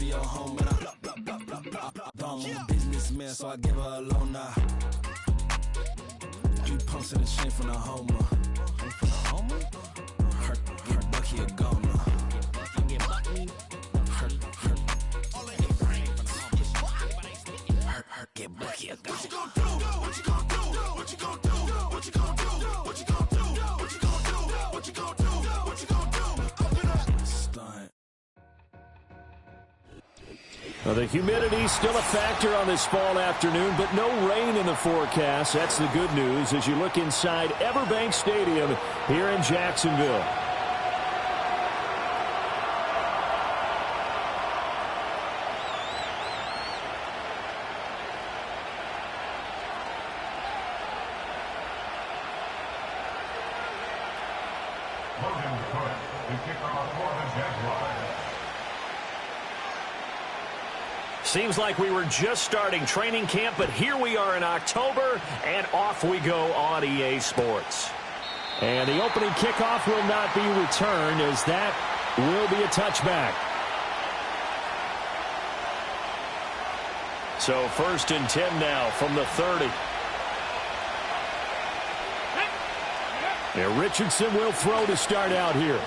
be your home, and I'm a businessman, so I give her a loan now. You posted the shit from the homer. Her Bucky a goner. Get Bucky a goner. What you gonna do? What you gonna do? What you gonna do? What you gonna do? What you gonna do? What you gonna do? What you gonna do? What you gonna do? Open up. Stunt. Well, the humidity still a factor on this fall afternoon, but no rain in the forecast. That's the good news as you look inside Everbank Stadium here in Jacksonville. Seems like we were just starting training camp, but here we are in October, and off we go on EA Sports. And the opening kickoff will not be returned, as that will be a touchback. So 1st and 10 now from the 30. Yeah, Richardson will throw to start out here.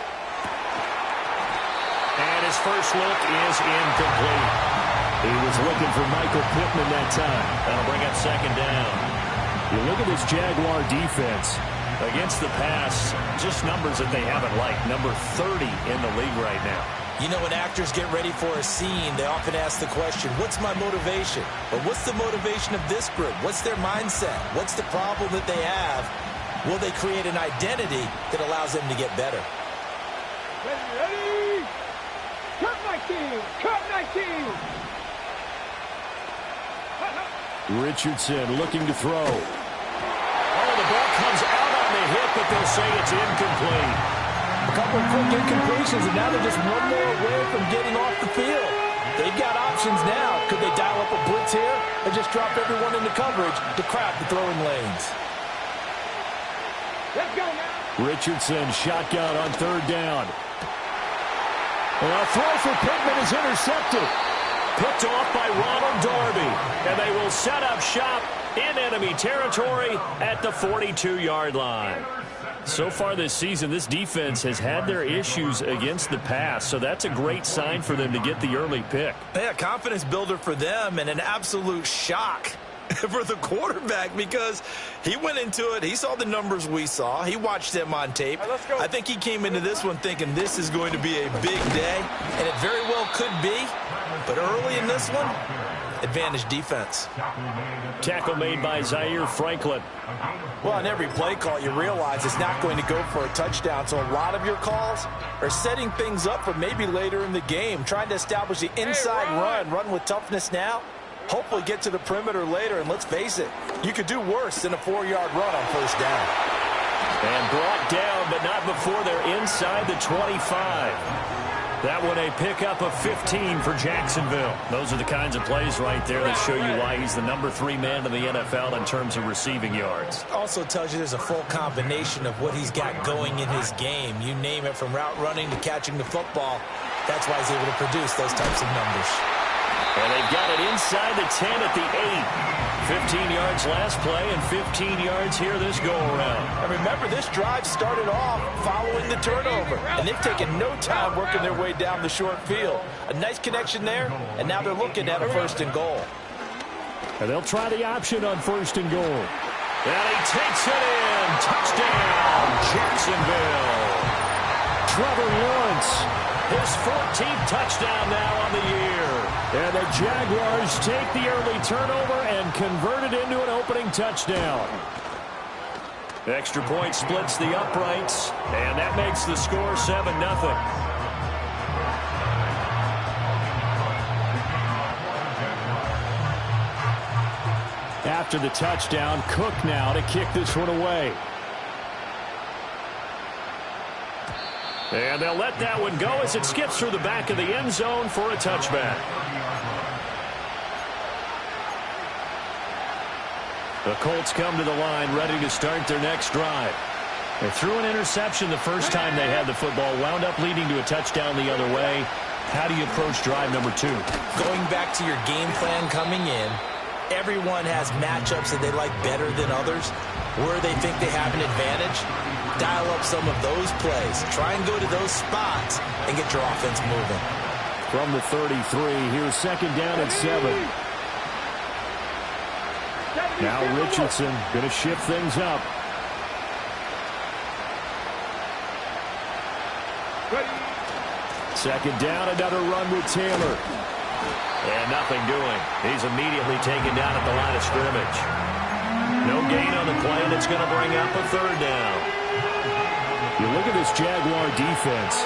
And his first look is incomplete. He was looking for Michael Pittman that time. That'll bring up 2nd down. You look at this Jaguar defense. Against the pass, just numbers that they haven't liked. Number 30 in the league right now. You know, when actors get ready for a scene, they often ask the question, what's my motivation? But what's the motivation of this group? What's their mindset? What's the problem that they have? Will they create an identity that allows them to get better? Ready? Cut 19! Cut 19! Richardson looking to throw. Oh, the ball comes out on the hip, but they'll say it's incomplete. A couple of quick incompletions, and now they're just one more away from getting off the field. They've got options now. Could they dial up a blitz here or just drop everyone into coverage to crowd the throwing lanes? Let's go now. Richardson shotgun on 3rd down. And a throw for Pittman is intercepted. Picked off by Ronald Darby. And they will set up shop in enemy territory at the 42-yard line. So far this season, this defense has had their issues against the pass, so that's a great sign for them to get the early pick. Yeah, confidence builder for them and an absolute shock for the quarterback because he went into it. He saw the numbers we saw. He watched them on tape. Right, let's go. I think he came into this one thinking this is going to be a big day, and it very well could be. But early in this one, advantage defense. Tackle made by Zaire Franklin. Well, on every play call, you realize it's not going to go for a touchdown. So a lot of your calls are setting things up for maybe later in the game, trying to establish the inside run with toughness now. Hopefully get to the perimeter later, and let's face it, you could do worse than a 4-yard run on 1st down. And brought down, but not before they're inside the 25. That one a pickup of 15 for Jacksonville. Those are the kinds of plays right there that show you why he's the number 3 man in the NFL in terms of receiving yards. Also tells you there's a full combination of what he's got going in his game. You name it, from route running to catching the football. That's why he's able to produce those types of numbers. And they've got it inside the 10 at the 8. 15 yards last play and 15 yards here this go-around. And remember, this drive started off following the turnover, and they've taken no time working their way down the short field. A nice connection there, and now they're looking at a 1st and goal. And they'll try the option on 1st and goal. And he takes it in. Touchdown, Jacksonville. Trevor Lawrence, his 14th touchdown now on the year. And the Jaguars take the early turnover and convert it into an opening touchdown. Extra point splits the uprights, and that makes the score 7-0. After the touchdown, Cook now to kick this one away. And they'll let that one go as it skips through the back of the end zone for a touchback. The Colts come to the line ready to start their next drive. They threw an interception the first time they had the football, wound up leading to a touchdown the other way. How do you approach drive number 2? Going back to your game plan coming in, everyone has matchups that they like better than others. Where they think they have an advantage, dial up some of those plays. Try and go to those spots and get your offense moving. From the 33, here's second down and 7. Now Richardson going to shift things up. Second down, another run with Taylor. And nothing doing. He's immediately taken down at the line of scrimmage. No gain on the play, and it's going to bring up a third down. You look at this Jaguar defense.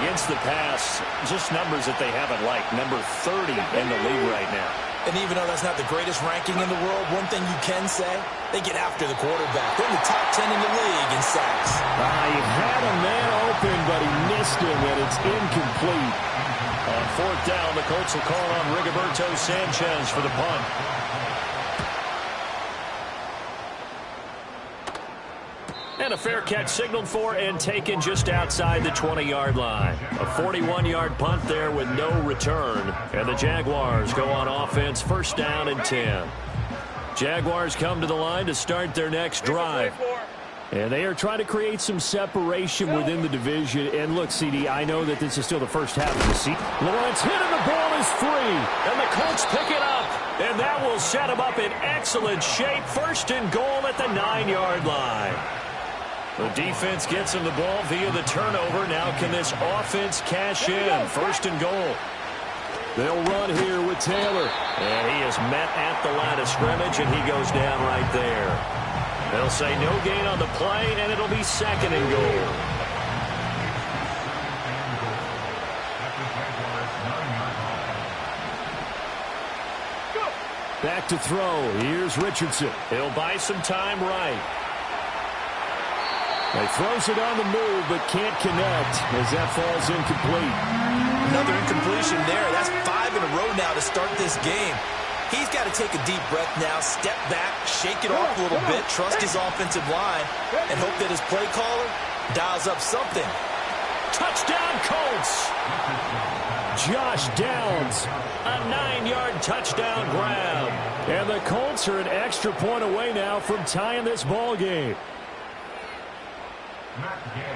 Against the pass, just numbers that they haven't liked. Number 30 in the league right now. And even though that's not the greatest ranking in the world, one thing you can say, they get after the quarterback. They're in the top 10 in the league in sacks. He had a man open, but he missed him, and it's incomplete. On fourth down, the Colts will call on Rigoberto Sanchez for the punt. And a fair catch signaled for and taken just outside the 20-yard line. A 41-yard punt there with no return. And the Jaguars go on offense, first down and 10. Jaguars come to the line to start their next drive. And they are trying to create some separation within the division. And look, CD, I know that this is still the first half of the season. Lawrence hit and the ball is free. And the Colts pick it up. And that will set them up in excellent shape. First and goal at the 9-yard line. The defense gets him the ball via the turnover. Now can this offense cash in? First and goal. They'll run here with Taylor. And he is met at the line of scrimmage, and he goes down right there. They'll say no gain on the play, and it'll be second and goal. Back to throw. Here's Richardson. He'll buy some time right. He throws it on the move, but can't connect as that falls incomplete. Another incompletion there. That's 5 in a row now to start this game. He's got to take a deep breath now, step back, shake it off a little bit, trust his offensive line, and hope that his play caller dials up something. Touchdown, Colts! Josh Downs, a 9-yard touchdown grab. And the Colts are an extra point away now from tying this ball game.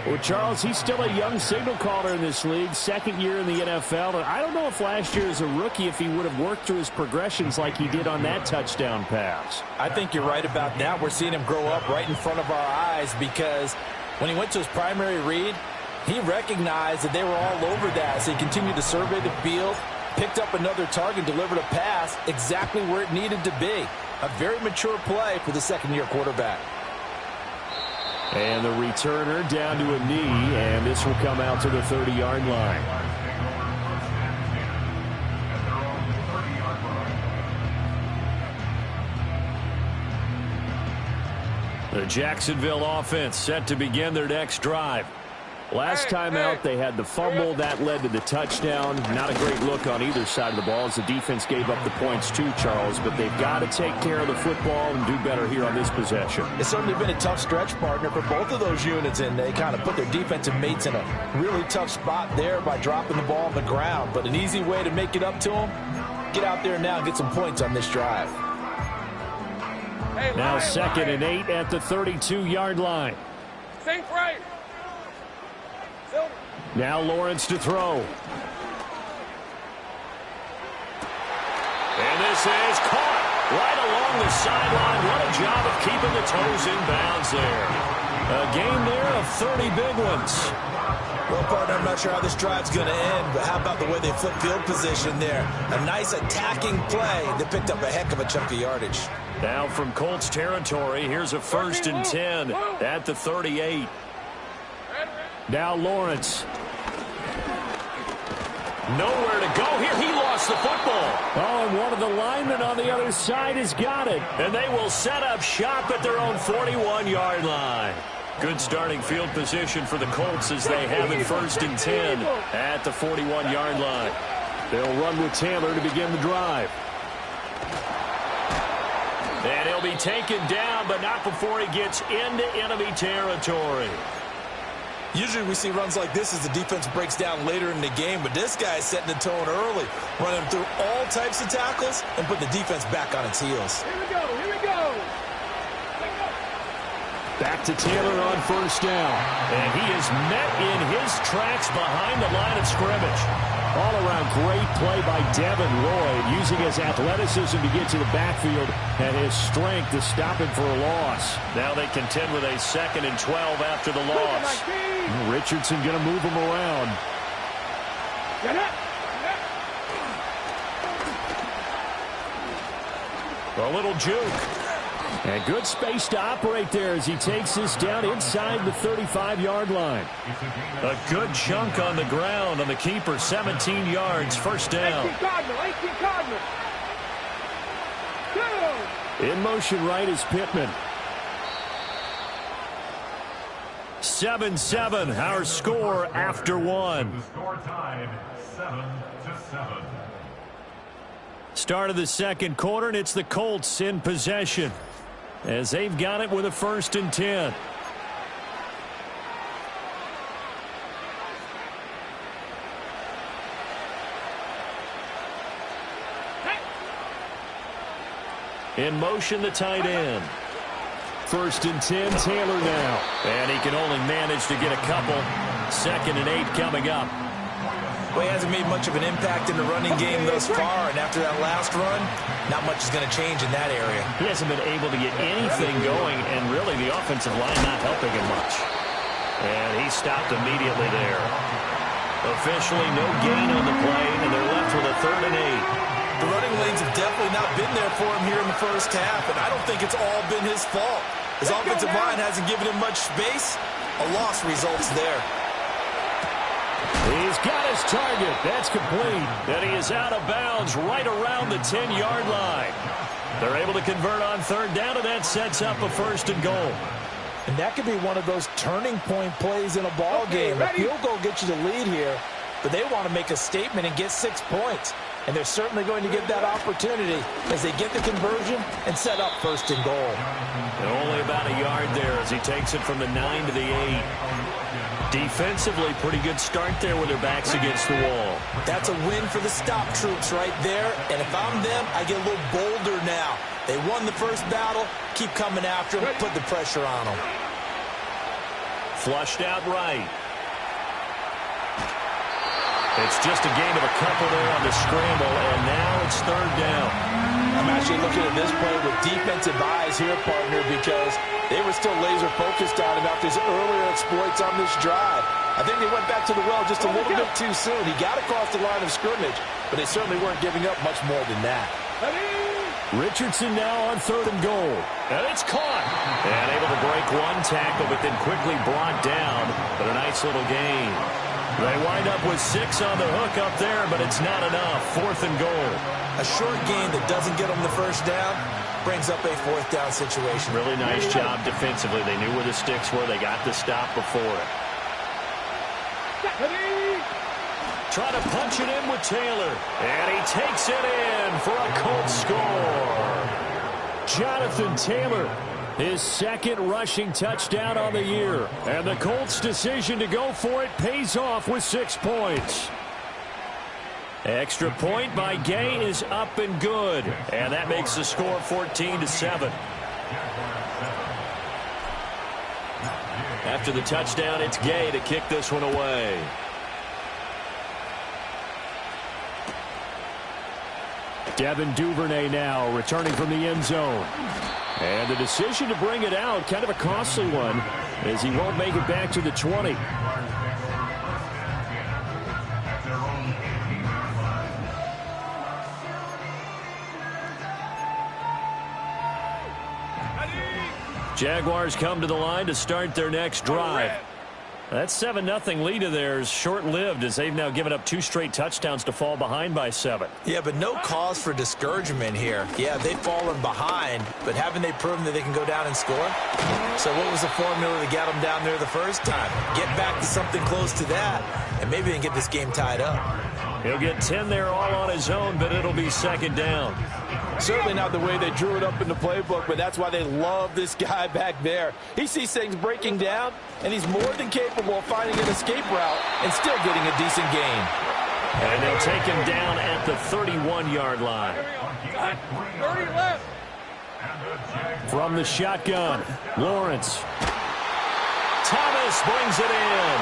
Well, Charles, he's still a young signal caller in this league, second year in the NFL. And I don't know if last year as a rookie, if he would have worked through his progressions like he did on that touchdown pass. I think you're right about that. We're seeing him grow up right in front of our eyes because when he went to his primary read, he recognized that they were all over that. So he continued to survey the field, picked up another target, delivered a pass exactly where it needed to be. A very mature play for the second-year quarterback. And the returner down to a knee, and this will come out to the 30-yard line. The Jacksonville offense set to begin their next drive. Last time out, they had the fumble. That led to the touchdown. Not a great look on either side of the ball as the defense gave up the points too, Charles. But they've got to take care of the football and do better here on this possession. It's certainly been a tough stretch, partner, for both of those units, and they kind of put their defensive mates in a really tough spot there by dropping the ball on the ground. But an easy way to make it up to them, get out there now and get some points on this drive. Now second and 8 at the 32-yard line. Think right. Now Lawrence to throw. And this is caught right along the sideline. What a job of keeping the toes in bounds there. A game there of 30 big ones. Well, partner, I'm not sure how this drive's going to end, but how about the way they flip field position there? A nice attacking play that picked up a heck of a chunk of yardage. Now from Colts territory, here's a first and 10 at the 38. Now Lawrence. Nowhere to go here. He lost the football. Oh, and one of the linemen on the other side has got it. And they will set up shop at their own 41-yard line. Good starting field position for the Colts as they have it first and 10 at the 41-yard line. They'll run with Taylor to begin the drive. And he'll be taken down, but not before he gets into enemy territory. Usually we see runs like this as the defense breaks down later in the game, but this guy is setting the tone early, running through all types of tackles and putting the defense back on its heels. Here we go, here we go. Back to Taylor on first down. And he is met in his tracks behind the line of scrimmage. All around great play by Devin Lloyd, using his athleticism to get to the backfield and his strength to stop him for a loss. Now they contend with a 2nd and 12 after the loss. Richardson going to move him around. A little juke. And good space to operate there as he takes this down inside the 35-yard line. A good chunk on the ground on the keeper, 17 yards, first down. 18 Cardinal. In motion right is Pittman. 7-7, our score after one. The score time, 7-7. Start of the second quarter, and it's the Colts in possession, as they've got it with a 1st and 10. In motion, the tight end. 1st and 10, Taylor now. And he can only manage to get a couple. 2nd and 8 coming up. Well, he hasn't made much of an impact in the running game thus far, and after that last run, not much is going to change in that area. He hasn't been able to get anything going, and really the offensive line not helping him much. And he stopped immediately there. Officially no gain on the play, and they're left with a 3rd and 8. The running lanes have definitely not been there for him here in the first half, and I don't think it's all been his fault. His offensive line hasn't given him much space. A loss results there. He's got his target. That's complete. And he is out of bounds right around the 10-yard line. They're able to convert on 3rd down, and that sets up a 1st and goal. And that could be one of those turning point plays in a ball game. A field goal gets you the lead here, but they want to make a statement and get 6 points. And they're certainly going to get that opportunity as they get the conversion and set up 1st and goal. And only about a yard there as he takes it from the 9 to the 8. Defensively, pretty good start there with their backs against the wall. That's a win for the stop troops right there. And if I'm them, I get a little bolder now. They won the first battle. Keep coming after them. Put the pressure on them. Flushed out right. It's just a gain of a couple there on the scramble, and now it's 3rd down. I'm actually looking at this play with defensive eyes here, partner, because they were still laser-focused on him after his earlier exploits on this drive. I think they went back to the well just a little bit too soon. He got across the line of scrimmage, but they certainly weren't giving up much more than that. Richardson now on 3rd and goal. And it's caught. And able to break one tackle, but then quickly brought down. But a nice little gain. They wind up with 6 on the hook up there, but it's not enough. 4th and goal. A short gain that doesn't get them the first down brings up a 4th down situation. Really nice job defensively. They knew where the sticks were. They got the stop before it. Try to punch it in with Taylor. And he takes it in for a Colts score. Jonathan Taylor, his 2nd rushing touchdown on the year. And the Colts' decision to go for it pays off with 6 points. Extra point by Gay is up and good. And that makes the score 14-7. After the touchdown, it's Gay to kick this one away. Devin Duvernay now returning from the end zone. And the decision to bring it out, kind of a costly one, as he won't make it back to the 20. Jaguars come to the line to start their next drive. That 7-0 lead of theirs short-lived as they've now given up 2 straight touchdowns to fall behind by 7. Yeah, but no cause for discouragement here. Yeah, they've fallen behind, but haven't they proven that they can go down and score? So what was the formula that got them down there the first time? Get back to something close to that, and maybe they can get this game tied up. He'll get 10 there all on his own, but it'll be second down. Certainly not the way they drew it up in the playbook, but that's why they love this guy back there. He sees things breaking down, and he's more than capable of finding an escape route and still getting a decent gain. And they'll take him down at the 31-yard line. 30 left. From the shotgun, Lawrence. Thomas brings it in.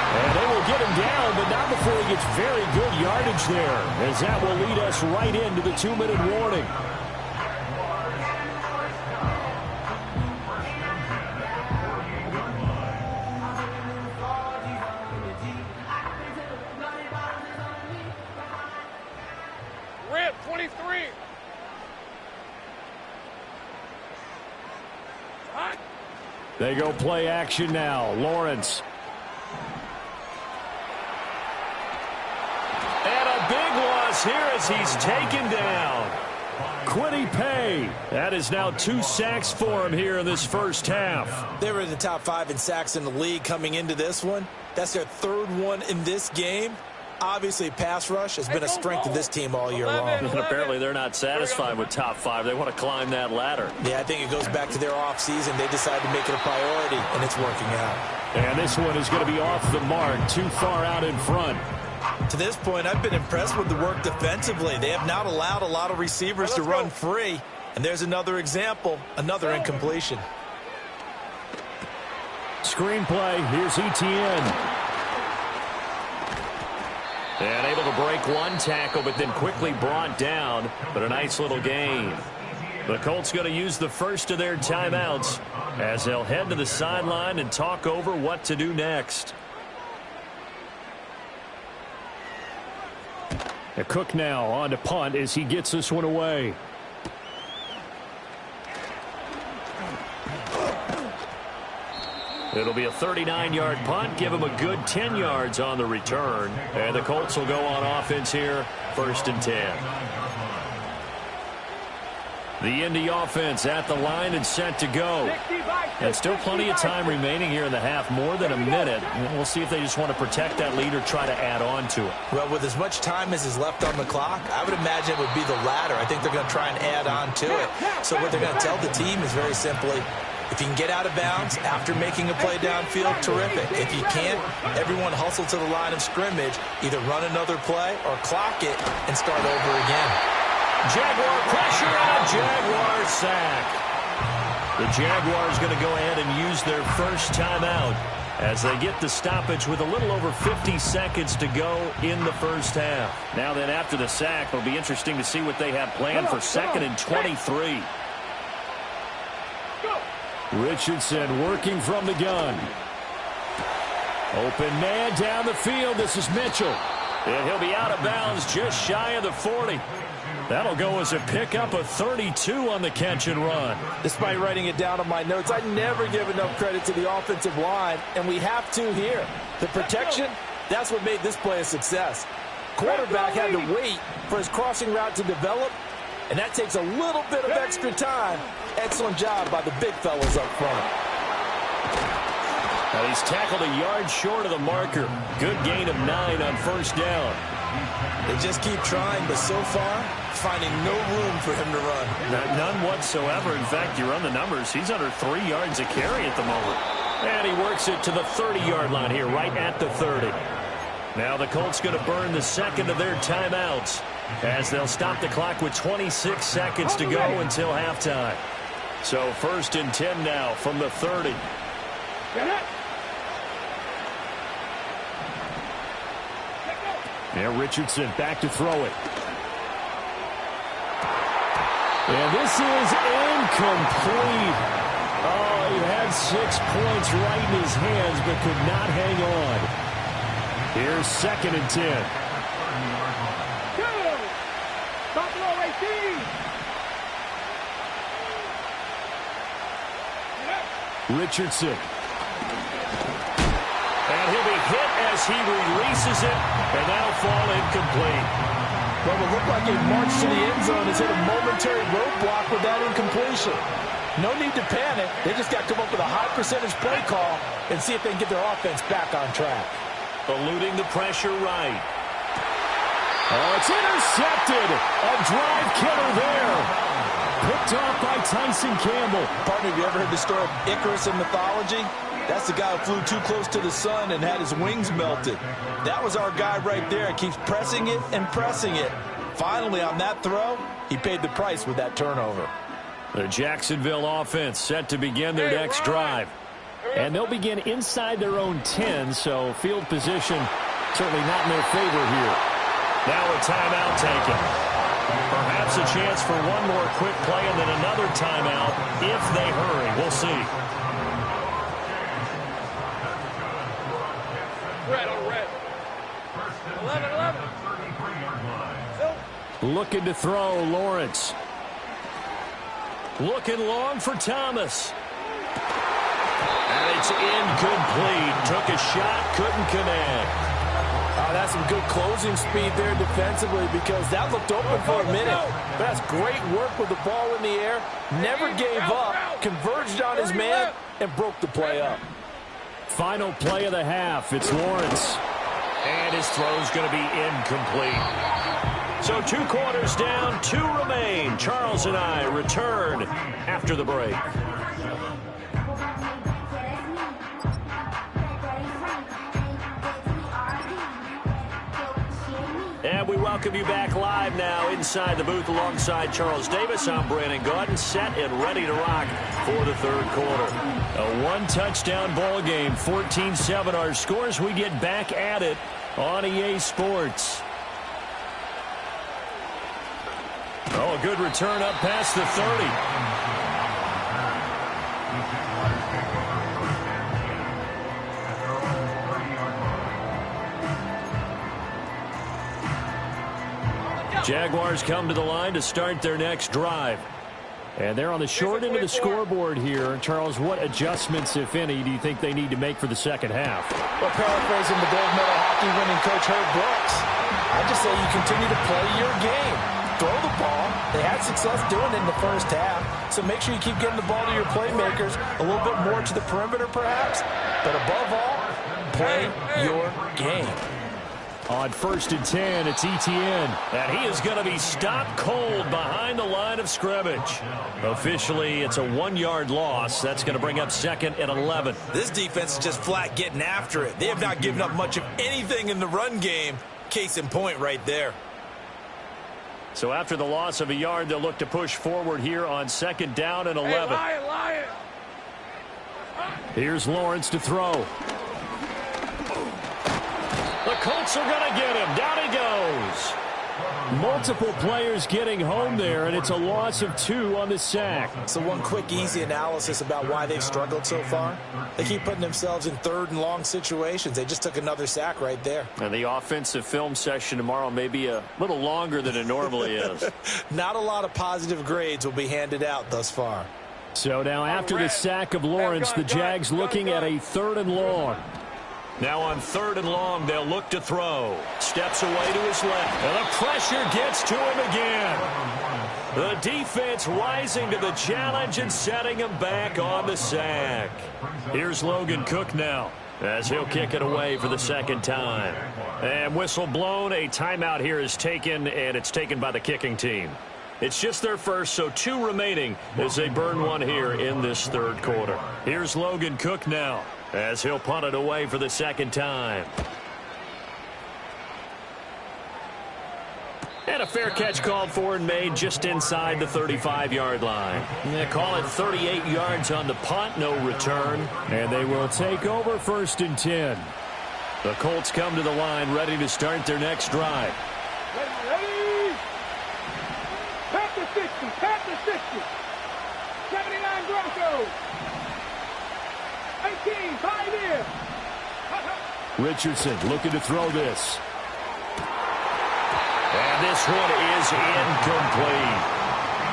And they will get him down, but not before he gets very good yardage there, as that will lead us right into the 2-minute warning. Rip, 23. Hot. They go play action now. Lawrence. And a big loss here as he's taken down. Quiddy Pay. That is now 2 sacks for him here in this first half. They were in the top 5 in sacks in the league coming into this one. That's their 3rd one in this game. Obviously, pass rush has been a strength of this team all year long. And apparently they're not satisfied with top 5. They want to climb that ladder. Yeah, I think it goes back to their offseason. They decided to make it a priority, and it's working out. And this one is going to be off the mark, too far out in front. To this point, I've been impressed with the work defensively. They have not allowed a lot of receivers to run free. And there's another example, another incompletion. Screenplay, here's Etienne. And able to break one tackle, but then quickly brought down. But a nice little gain. The Colts going to use the first of their timeouts as they'll head to the sideline and talk over what to do next. A Cook now on to punt as he gets this one away. It'll be a 39-yard punt. Give him a good 10 yards on the return. And the Colts will go on offense here, 1st and 10. The Indy offense at the line and set to go. And still plenty of time remaining here in the half, more than a minute. We'll see if they just want to protect that lead or try to add on to it. Well, with as much time as is left on the clock, I would imagine it would be the latter. I think they're going to try and add on to it. So what they're going to tell the team is very simply, if you can get out of bounds after making a play downfield, terrific. If you can't, everyone hustle to the line of scrimmage, either run another play or clock it and start over again. Jaguar pressure and a Jaguar sack. The Jaguars going to go ahead and use their first timeout as they get the stoppage with a little over 50 seconds to go in the first half. Now then, after the sack, it'll be interesting to see what they have planned for 2nd and 23. Richardson working from the gun. Open man down the field. This is Mitchell. And he'll be out of bounds just shy of the 40. That'll go as a pickup of 32 on the catch and run. Despite writing it down on my notes, I never give enough credit to the offensive line, and we have to here. The protection, that's what made this play a success. Quarterback had to wait for his crossing route to develop, and that takes a little bit of extra time. Excellent job by the big fellas up front. Now he's tackled a yard short of the marker. Good gain of 9 on 1st down. They just keep trying, but so far, finding no room for him to run. None whatsoever. In fact, you run the numbers, he's under 3 yards a carry at the moment. And he works it to the 30-yard line here, right at the 30. Now the Colts going to burn the 2nd of their timeouts as they'll stop the clock with 26 seconds to go until halftime. So 1st and 10 now from the 30. Now Richardson back to throw it. And this is incomplete. Oh, he had 6 points right in his hands, but could not hang on. Here's 2nd and 10. Buffalo 18. Richardson. And he'll be hit as he releases it, and that'll fall incomplete. Well, it looked like a march to the end zone has hit a momentary roadblock with that incompletion. No need to panic. They just got to come up with a high percentage play call and see if they can get their offense back on track. Eluding the pressure right. Oh, it's intercepted. A drive killer there. Picked off by Tyson Campbell. Partner, have you ever heard the story of Icarus in mythology? That's the guy who flew too close to the sun and had his wings melted. That was our guy right there. He keeps pressing it and pressing it. Finally, on that throw, he paid the price with that turnover. The Jacksonville offense set to begin their next drive. And they'll begin inside their own 10, so field position certainly not in their favor here. Now a timeout taken. Perhaps a chance for one more quick play and then another timeout if they hurry. We'll see. Red on red. 11. Looking to throw, Lawrence. Looking long for Thomas. And it's incomplete. Took a shot, couldn't connect. Oh, that's some good closing speed there defensively because that looked open for a minute. That's great work with the ball in the air. Never gave up, converged on his man, and broke the play up. Final play of the half. It's Lawrence. And his throw's going to be incomplete. So 2 quarters down, 2 remain. Charles and I return after the break. And we welcome you back live now inside the booth alongside Charles Davis. I'm Brandon Gaudin, set and ready to rock for the third quarter. A 1-touchdown ball game, 14-7 our scores. We get back at it on EA Sports. Oh, a good return up past the 30. Jaguars come to the line to start their next drive. And they're on the short end of the scoreboard here. Charles, what adjustments, if any, do you think they need to make for the second half? Well, paraphrasing the gold medal hockey winning coach Herb Brooks, I just say you continue to play your game. Throw the ball. They had success doing it in the first half, so make sure you keep getting the ball to your playmakers a little bit more to the perimeter perhaps. But above all, play your game. On 1st and 10, it's Etienne. And he is going to be stopped cold behind the line of scrimmage. Officially, it's a 1-yard loss. That's going to bring up 2nd and 11. This defense is just flat getting after it. They have not given up much of anything in the run game. Case in point right there. So after the loss of a yard, they'll look to push forward here on 2nd down and 11. Hey, Lion. Here's Lawrence to throw. The Colts are going to get him. Down he goes. Multiple players getting home there, and it's a loss of 2 on the sack. So one quick, easy analysis about why they've struggled so far. They keep putting themselves in 3rd and long situations. They just took another sack right there. And the offensive film session tomorrow may be a little longer than it normally is. Not a lot of positive grades will be handed out thus far. So now after the sack of Lawrence, the Jags looking at a 3rd and long. Now on 3rd and long, they'll look to throw. Steps away to his left. And the pressure gets to him again. The defense rising to the challenge and setting him back on the sack. Here's Logan Cook now as he'll kick it away for the 2nd time. And whistle blown. A timeout here is taken, and it's taken by the kicking team. It's just their first, so 2 remaining as they burn one here in this 3rd quarter. Here's Logan Cook now as he'll punt it away for the 2nd time. And a fair catch called for and made just inside the 35-yard line. They call it 38 yards on the punt, no return. And they will take over 1st and 10. The Colts come to the line ready to start their next drive. Ready. Pat the 60. Pat the 60. 79 Broncos. 18, 5 in. Richardson looking to throw this. And this one is incomplete.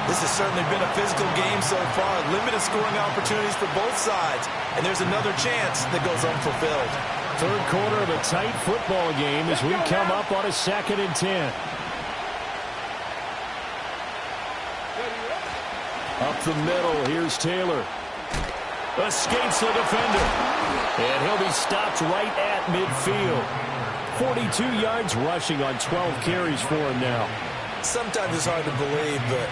This has certainly been a physical game so far. Limited scoring opportunities for both sides. And there's another chance that goes unfulfilled. 3rd quarter of a tight football game as we come up on a 2nd and 10. Up the middle, here's Taylor. Escapes the defender. And he'll be stopped right at midfield. 42 yards rushing on 12 carries for him now. Sometimes it's hard to believe, but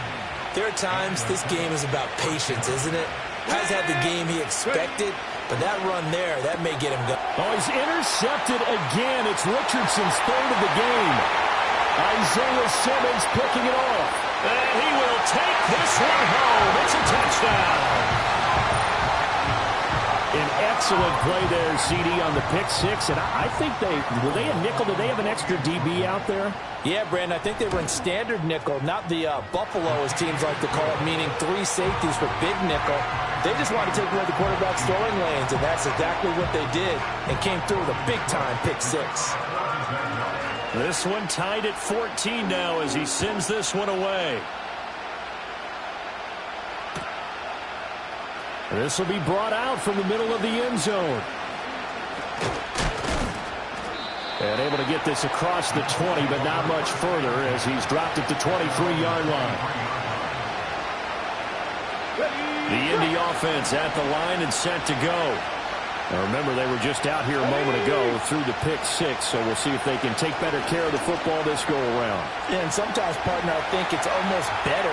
there are times this game is about patience, isn't it? Has had the game he expected, but that run there, that may get him going. Oh, he's intercepted again. It's Richardson's third of the game. Isaiah Simmons picking it off. And he will take this one home. It's a touchdown. An excellent play there, CD, on the pick six. And I think were they a nickel? Did they have an extra DB out there? Yeah, Brandon, I think they were in standard nickel, not the Buffalo, as teams like to call it, meaning 3 safeties for big nickel. They just wanted to take away the quarterback's throwing lanes, and that's exactly what they did, and came through with a big-time pick six. This one tied at 14 now as he sends this one away. This will be brought out from the middle of the end zone. And able to get this across the 20, but not much further as he's dropped at the 23-yard line. The Indy offense at the line and set to go. Now remember, they were just out here a moment ago through the pick six, so we'll see if they can take better care of the football this go-around. Yeah, and sometimes, partner, I think it's almost better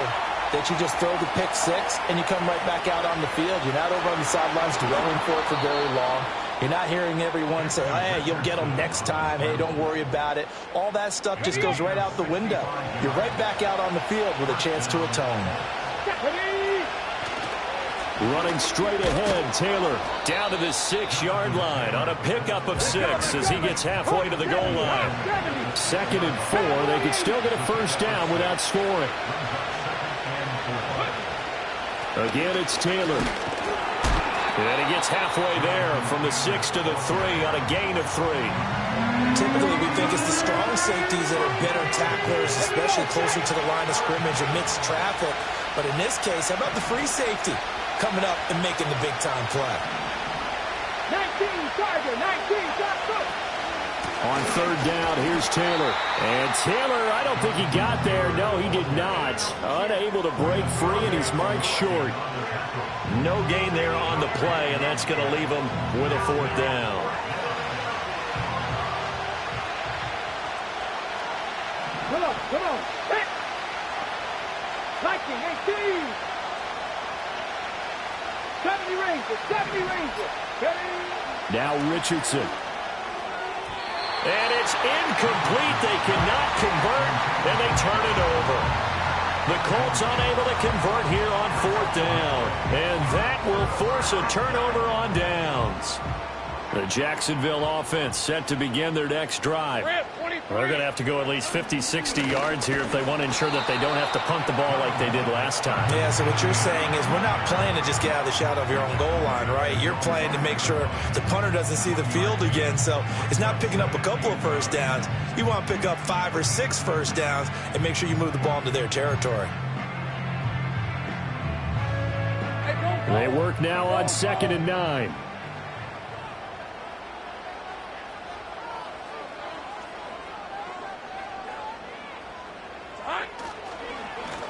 that you just throw the pick six and you come right back out on the field. You're not over on the sidelines dwelling for it for very long. You're not hearing everyone say, hey, you'll get them next time. Hey, don't worry about it. All that stuff just goes right out the window. You're right back out on the field with a chance to atone. Running straight ahead, Taylor down to the 6-yard line on a pickup of 6 as he gets halfway to the goal line. 2nd and 4. They could still get a first down without scoring. Again, it's Taylor. And he gets halfway there from the 6 to the 3 on a gain of 3. Typically, we think it's the strong safeties that are better tacklers, especially closer to the line of scrimmage amidst traffic. But in this case, how about the free safety coming up and making the big-time play? 19, Tiger, 19, go. On 3rd down, here's Taylor. And Taylor, I don't think he got there. No, he did not. Unable to break free, and he's marked short. No gain there on the play, and that's going to leave him with a 4th down. Come on. Hit. 19, 18. 70 Rangers. Now Richardson. And it's incomplete. They cannot convert, and they turn it over. The Colts unable to convert here on 4th down. And that will force a turnover on downs. The Jacksonville offense set to begin their next drive. They're going to have to go at least 50, 60 yards here if they want to ensure that they don't have to punt the ball like they did last time. Yeah, so what you're saying is we're not playing to just get out of the shadow of your own goal line, right? You're playing to make sure the punter doesn't see the field again. So it's not picking up a couple of first downs. You want to pick up 5 or 6 first downs and make sure you move the ball into their territory. They work now on 2nd and 9.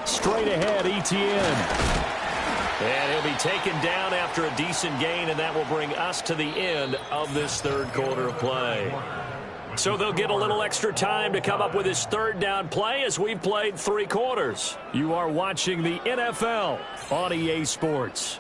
Straight ahead, Etienne. And he'll be taken down after a decent gain, and that will bring us to the end of this 3rd quarter of play. So they'll get a little extra time to come up with his 3rd down play as we've played 3 quarters. You are watching the NFL on EA Sports.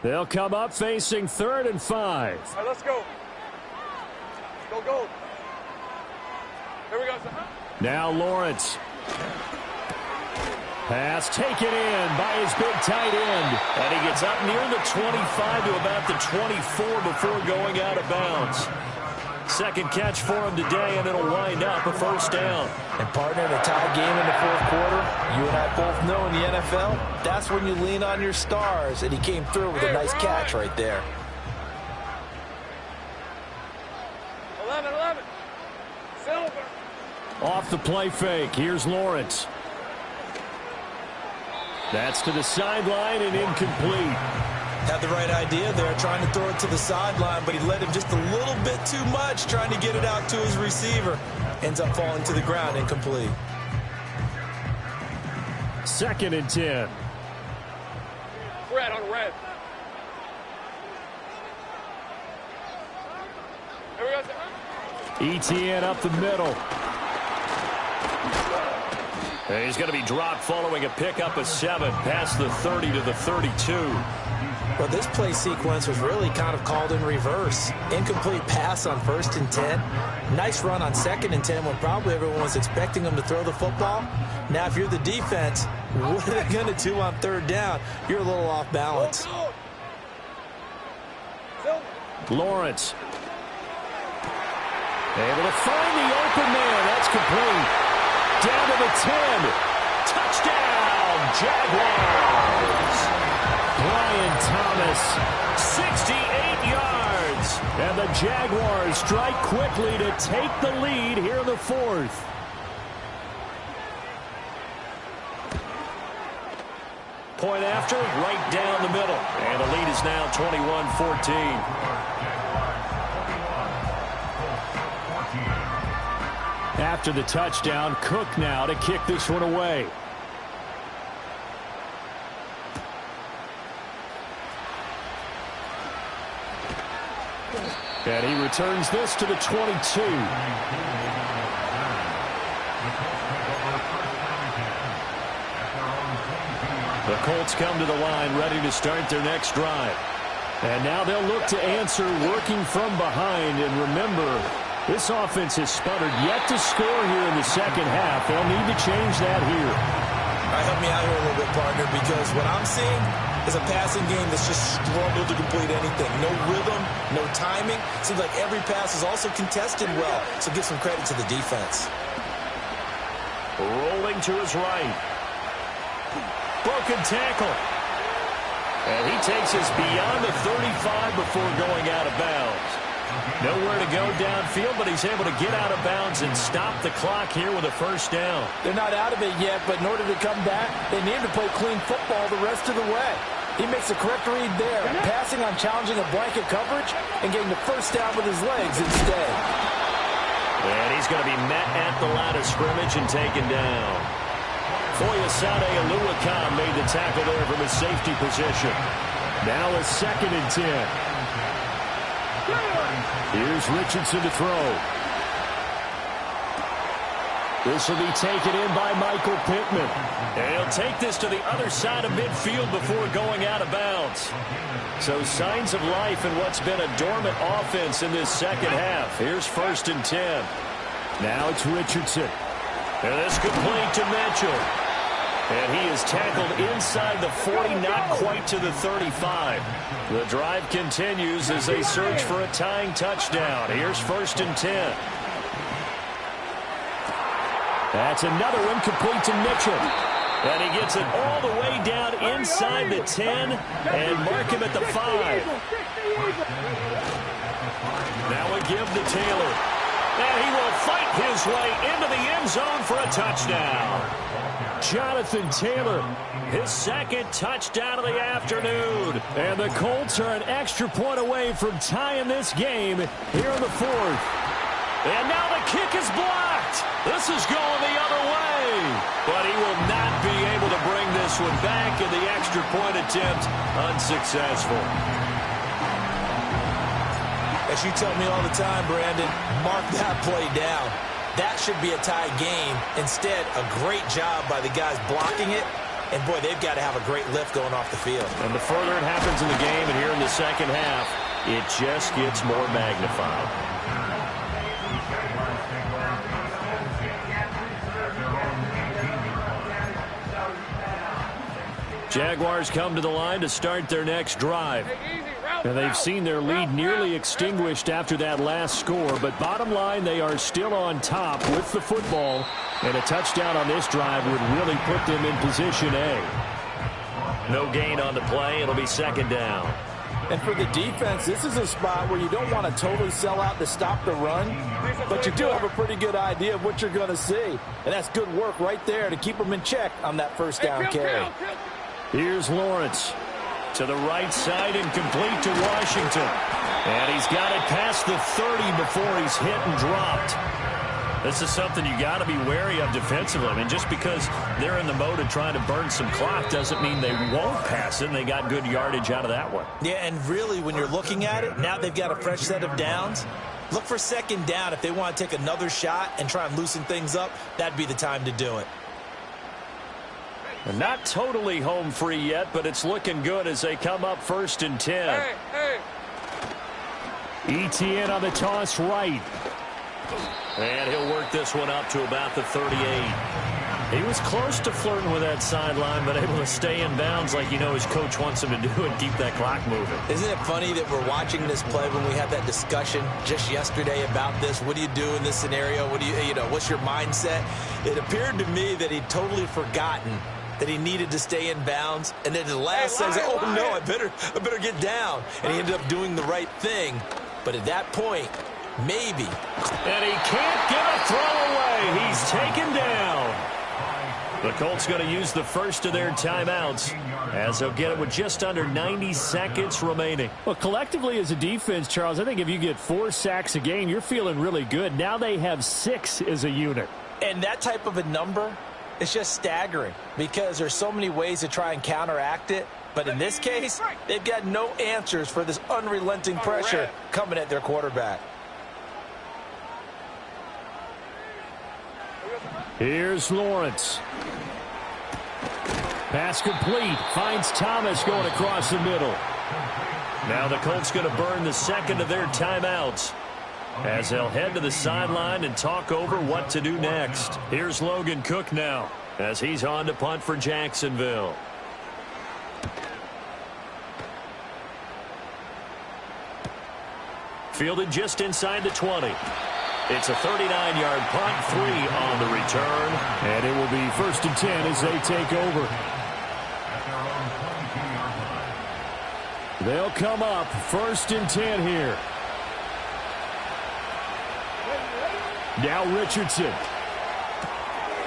They'll come up facing 3rd and 5. All right, let's go. Go. Here we go. Now Lawrence. Pass taken in by his big tight end. And he gets up near the 25 to about the 24 before going out of bounds. 2nd catch for him today, and it'll wind up a first down. And, partner, in a tie game in the 4th quarter, you and I both know in the NFL, that's when you lean on your stars, and he came through with a nice catch right there. 11. Silver. Off the play fake, here's Lawrence. That's to the sideline and incomplete. Had the right idea there, trying to throw it to the sideline, but he led him just a little bit too much, trying to get it out to his receiver. Ends up falling to the ground, incomplete. 2nd and 10. Red on red. Here we go. ETN up the middle. And he's going to be dropped following a pickup of 7 past the 30 to the 32. Well, this play sequence was really kind of called in reverse. Incomplete pass on 1st and 10. Nice run on 2nd and 10 when probably everyone was expecting him to throw the football. Now, if you're the defense, what are they going to do on 3rd down? You're a little off balance. Lawrence. Able to find the open man. That's complete. Down to the 10. Touchdown, Jaguars. Brian Thomas, 68 yards. And the Jaguars strike quickly to take the lead here in the 4th. Point after, right down the middle. And the lead is now 21-14. After the touchdown, Cook now to kick this one away. And he returns this to the 22. The Colts come to the line ready to start their next drive. And now they'll look to answer working from behind. And remember, this offense has sputtered yet to score here in the 2nd half. They'll need to change that here. All right, help me out here a little bit, partner, because what I'm seeing is a passing game that's just struggled to complete anything. No rhythm, no timing. Seems like every pass is also contested well, so give some credit to the defense. Rolling to his right. Broken tackle. And he takes us beyond the 35 before going out of bounds. Nowhere to go downfield, but he's able to get out of bounds and stop the clock here with a 1st down. They're not out of it yet, but in order to come back, they need to play clean football the rest of the way. He makes the correct read there, passing on challenging a blanket coverage and getting the 1st down with his legs instead. And he's going to be met at the line of scrimmage and taken down. Foyesade Aluakam made the tackle there from his safety position. Now a 2nd and 10. Here's Richardson to throw. This will be taken in by Michael Pittman. And he'll take this to the other side of midfield before going out of bounds. So signs of life in what's been a dormant offense in this 2nd half. Here's 1st and 10. Now it's Richardson. And this complete to Mitchell. And he is tackled inside the 40, not quite to the 35. The drive continues as they search for a tying touchdown. Here's 1st and 10. That's another one complete to Mitchell. And he gets it all the way down inside the 10 and mark him at the 5. Now we give to Taylor. And he will fight his way into the end zone for a touchdown. Jonathan Taylor, his 2nd touchdown of the afternoon. And the Colts are an extra point away from tying this game here in the 4th. And now the kick is blocked. This is going the other way. But he will not be able to bring this one back, and the extra point attempt unsuccessful. As you tell me all the time, Brandon, mark that play down. That should be a tie game. Instead, a great job by the guys blocking it. And, boy, they've got to have a great lift going off the field. And the further it happens in the game and here in the 2nd half, it just gets more magnified. Jaguars come to the line to start their next drive. And they've seen their lead nearly extinguished after that last score, but bottom line, they are still on top with the football, and a touchdown on this drive would really put them in position A. No gain on the play. It'll be 2nd down. And for the defense, this is a spot where you don't want to totally sell out to stop the run, but you do have a pretty good idea of what you're going to see. And that's good work right there to keep them in check on that 1st down carry. Here's Lawrence. To the right side and complete to Washington. And he's got it past the 30 before he's hit and dropped. This is something you got to be wary of defensively. I mean, just because they're in the mode of trying to burn some clock doesn't mean they won't pass it, and they got good yardage out of that one. Yeah, and really, when you're looking at it, now they've got a fresh set of downs. Look for second down. If they want to take another shot and try and loosen things up, that'd be the time to do it. And not totally home free yet, but it's looking good as they come up 1st and 10. ETN on the toss right. And he'll work this one up to about the 38. He was close to flirting with that sideline, but able to stay in bounds like you know his coach wants him to do and keep that clock moving. Isn't it funny that we're watching this play when we had that discussion just yesterday about this? What do you do in this scenario? What do you know, what's your mindset? It appeared to me that he'd totally forgotten that he needed to stay in bounds, and then the last says, oh no, I better get down. And he ended up doing the right thing. But at that point, maybe. And he can't get a throw away. He's taken down. The Colts going to use the first of their timeouts as they'll get it with just under 90 seconds remaining. Well, collectively as a defense, Charles, I think if you get 4 sacks a game, you're feeling really good. Now they have 6 as a unit. And that type of a number is just staggering because there's so many ways to try and counteract it. But in this case, they've got no answers for this unrelenting pressure coming at their quarterback. Here's Lawrence. Pass complete. Finds Thomas going across the middle. Now the Colts going to burn the second of their timeouts as they'll head to the sideline and talk over what to do next. Here's Logan Cook now as he's on to punt for Jacksonville. Fielded just inside the 20. It's a 39-yard punt, 3 on the return. And it will be 1st and 10 as they take over. They'll come up 1st and 10 here. Now Richardson.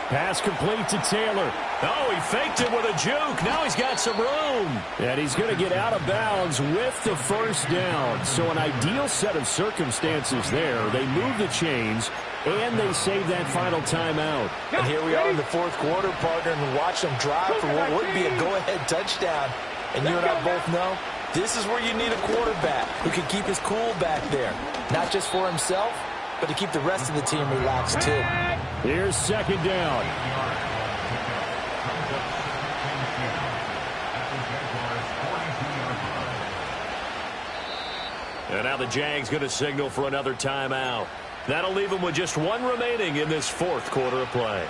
Pass complete to Taylor. Oh, he faked it with a juke. Now he's got some room. And he's going to get out of bounds with the first down. So an ideal set of circumstances there. They move the chains, and they save that final timeout. And here we are in the 4th quarter, partner, and watch them drive for what would be a go-ahead touchdown. And you and I both know this is where you need a quarterback who can keep his cool back there. Not just for himself, but to keep the rest of the team relaxed, too. Here's 2nd down. And now the Jags going to signal for another timeout. That'll leave them with just 1 remaining in this 4th quarter of play.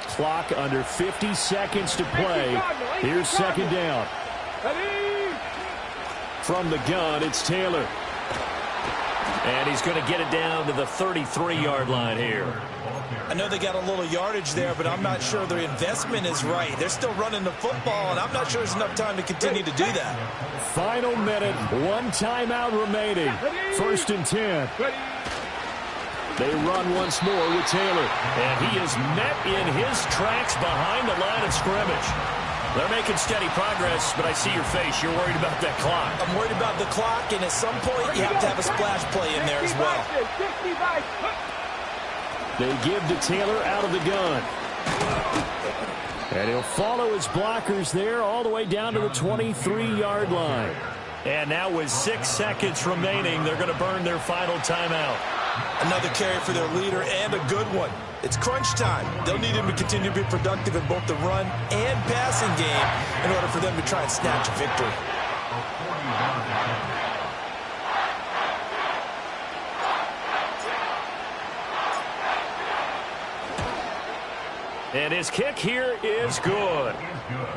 Clock under 50 seconds to play. Here's 2nd down. From the gun, it's Taylor. And he's going to get it down to the 33-yard line here. I know they got a little yardage there, but I'm not sure their investment is right. They're still running the football, and I'm not sure there's enough time to continue to do that. Final minute, 1 timeout remaining. 1st and 10. They run once more with Taylor. And he is met in his tracks behind the line of scrimmage. They're making steady progress, but I see your face. You're worried about that clock. I'm worried about the clock, and at some point, you have to have a splash play in there as well. They give to Taylor out of the gun. And he'll follow his blockers there all the way down to the 23-yard line. And now with 6 seconds remaining, they're going to burn their final timeout. Another carry for their leader, and a good one. It's crunch time. They'll need him to continue to be productive in both the run and passing game in order for them to try and snatch a victory. And his kick here is good.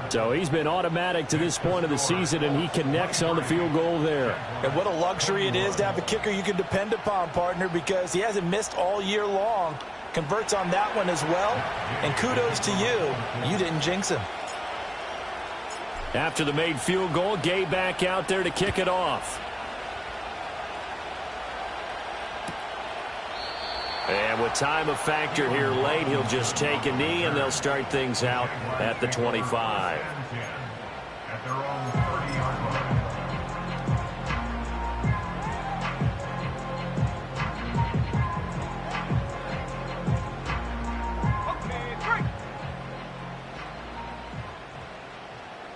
So he's been automatic to this point of the season, and he connects on the field goal there. And what a luxury it is to have a kicker you can depend upon, partner, because he hasn't missed all year long. Converts on that one as well. And kudos to you. You didn't jinx him. After the made field goal, Gay back out there to kick it off. And with time a factor here late, he'll just take a knee, and they'll start things out at the 25. At their own 30-yard line.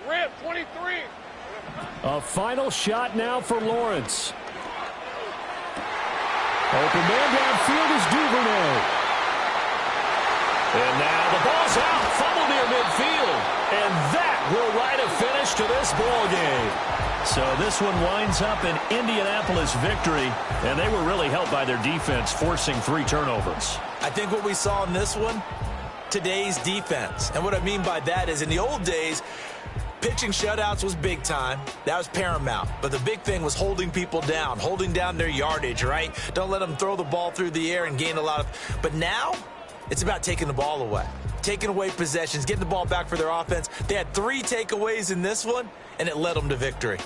Red 23. A final shot now for Lawrence. Open man downfield is Duvernay. And now the ball's out. Fumble near midfield. And that will write a finish to this ball game. So this one winds up an Indianapolis victory, and they were really helped by their defense, forcing 3 turnovers. I think what we saw in this one, today's defense. And what I mean by that is in the old days, pitching shutouts was big time. That was paramount. But the big thing was holding people down, holding down their yardage, right? Don't let them throw the ball through the air and gain a lot of... But now, it's about taking the ball away. Taking away possessions, getting the ball back for their offense. They had 3 takeaways in this one, and it led them to victory.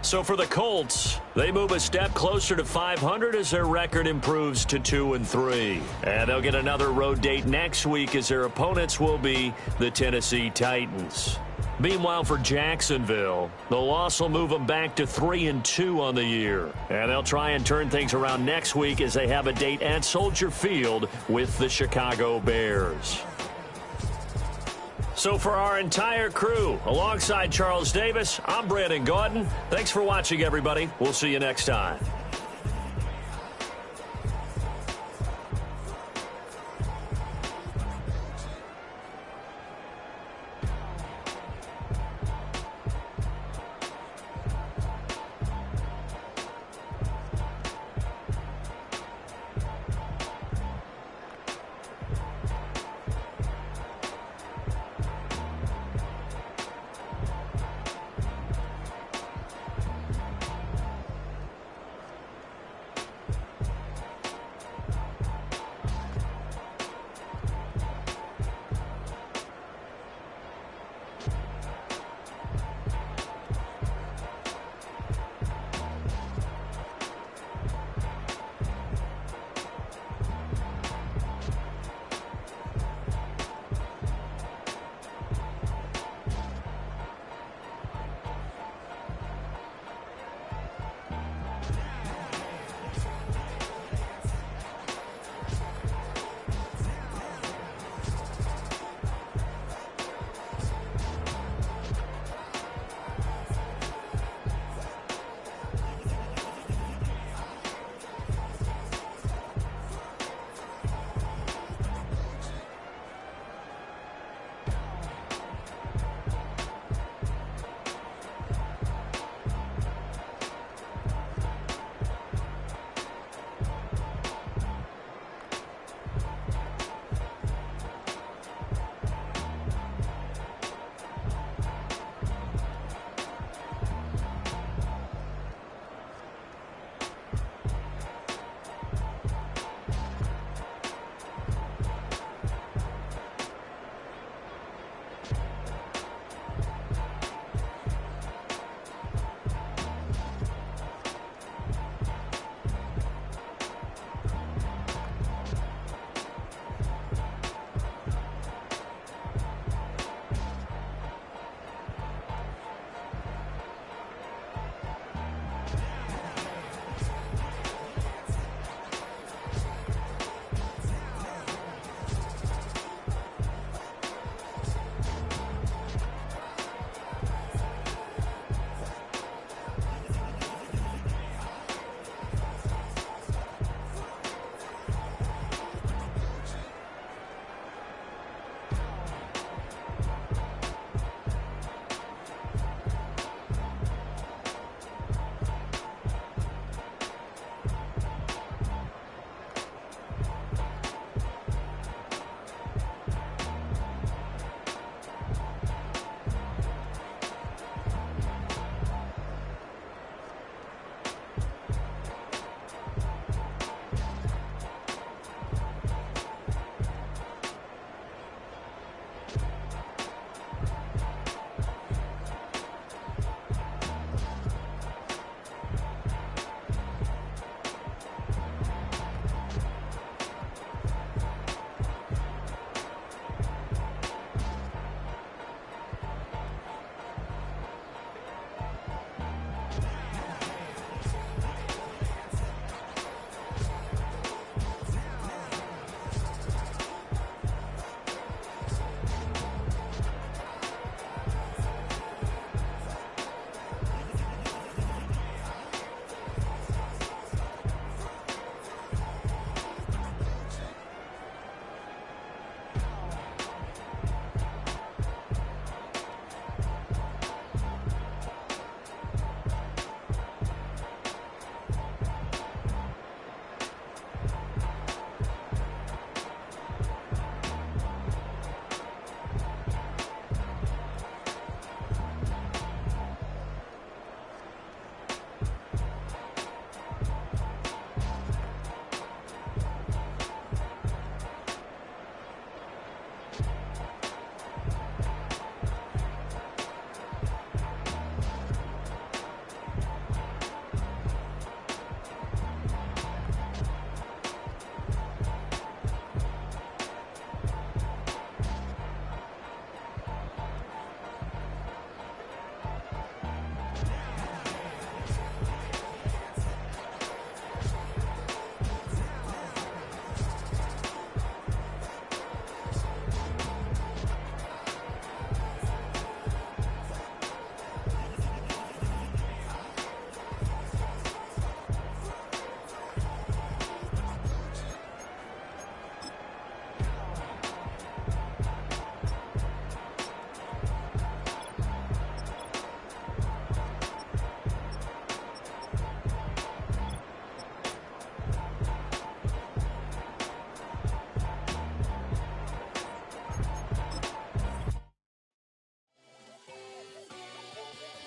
So for the Colts, they move a step closer to 500 as their record improves to 2-3. And they'll get another road date next week as their opponents will be the Tennessee Titans. Meanwhile, for Jacksonville, the loss will move them back to 3-2 on the year. And they'll try and turn things around next week as they have a date at Soldier Field with the Chicago Bears. So for our entire crew, alongside Charles Davis, I'm Brandon Gaudin. Thanks for watching, everybody. We'll see you next time.